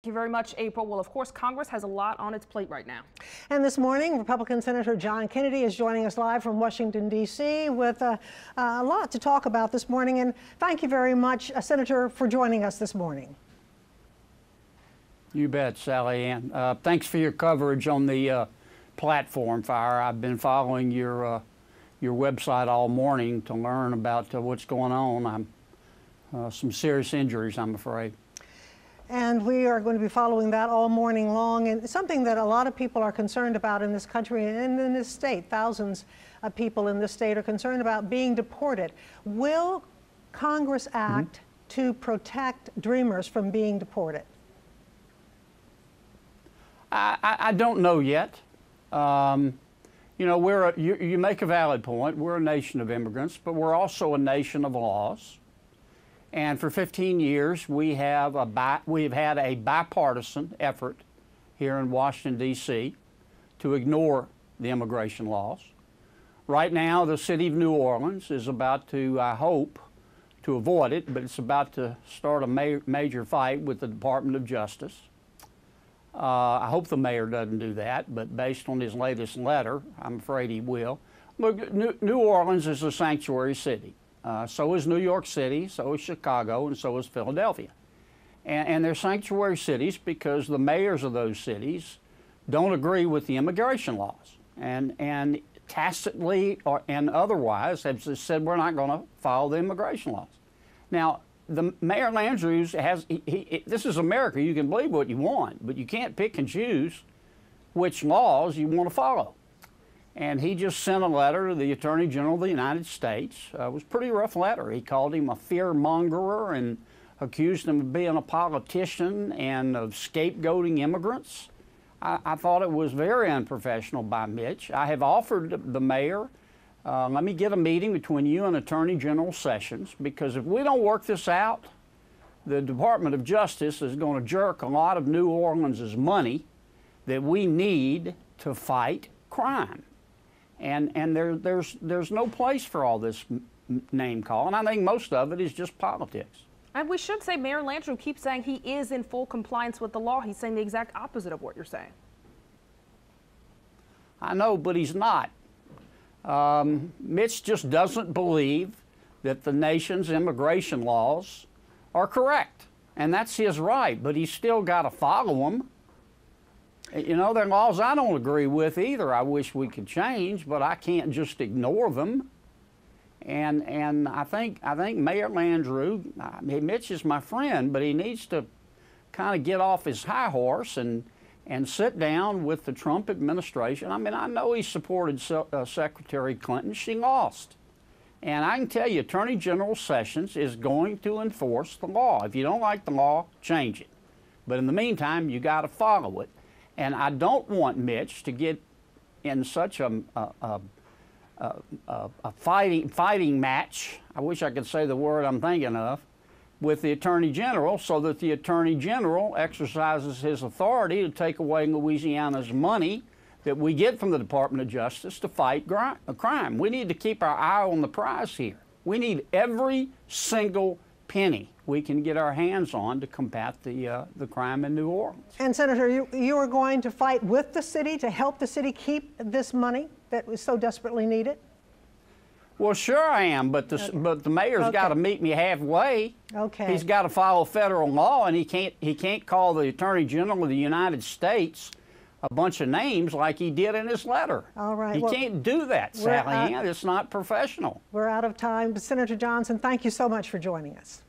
Thank you very much, April. Well, of course, Congress has a lot on its plate right now. And this morning, Republican Senator John Kennedy is joining us live from Washington, D.C. with a lot to talk about this morning. And thank you very much, Senator, for joining us this morning. You bet, Sally Ann. Thanks for your coverage on the platform fire. I've been following your website all morning to learn about what's going on. Some serious injuries, I'm afraid. And we are going to be following that all morning long. And something that a lot of people are concerned about in this country and in this state, thousands of people in this state are concerned about being deported. Will Congress act to protect dreamers from being deported? I don't know yet. You know, you make a valid point. We're a nation of immigrants, but we're also a nation of laws. And for 15 years, we have had a bipartisan effort here in Washington, D.C. to ignore the immigration laws. Right now, the city of New Orleans is about to, I hope, to avoid it, but it's about to start a major fight with the Department of Justice. I hope the mayor doesn't do that, but based on his latest letter, I'm afraid he will. Look, New Orleans is a sanctuary city. So is New York City, so is Chicago, and so is Philadelphia. And they're sanctuary cities because the mayors of those cities don't agree with the immigration laws and tacitly and otherwise have said we're not going to follow the immigration laws. Now, the Mayor Landrieu has, this is America. You can believe what you want, but you can't pick and choose which laws you want to follow. And he just sent a letter to the Attorney General of the United States. It was a pretty rough letter. He called him a fear-mongerer and accused him of being a politician and of scapegoating immigrants. I thought it was very unprofessional by Mitch. I have offered the mayor, let me get a meeting between you and Attorney General Sessions, because if we don't work this out, the Department of Justice is going to jerk a lot of New Orleans' money that we need to fight crime. And there's no place for all this name calling. I think most of it is just politics. And we should say Mayor Landrieu keeps saying he is in full compliance with the law. He's saying the exact opposite of what you're saying. I know, but he's not. Mitch just doesn't believe that the nation's immigration laws are correct. And that's his right, but he's still got to follow them. You know, there are laws I don't agree with either. I wish we could change, but I can't just ignore them. And I think Mayor Landrieu, Mitch is my friend, but he needs to kind of get off his high horse and sit down with the Trump administration. I mean, I know he supported Secretary Clinton. She lost. And I can tell you, Attorney General Sessions is going to enforce the law. If you don't like the law, change it. But in the meantime, you got to follow it. And I don't want Mitch to get in such a fighting match, I wish I could say the word I'm thinking of, with the Attorney General, so that the Attorney General exercises his authority to take away Louisiana's money that we get from the Department of Justice to fight crime. We need to keep our eye on the prize here. We need every single penny we can get our hands on to combat the crime in New Orleans. And Senator, you are going to fight with the city to help the city keep this money that was so desperately needed? Well, sure I am, but the mayor's got to meet me halfway. Okay. He's got to follow federal law, and he can't call the Attorney General of the United States a bunch of names like he did in his letter. All right. He can't do that, Sally Ann. It's not professional. We're out of time. Senator Johnson, thank you so much for joining us.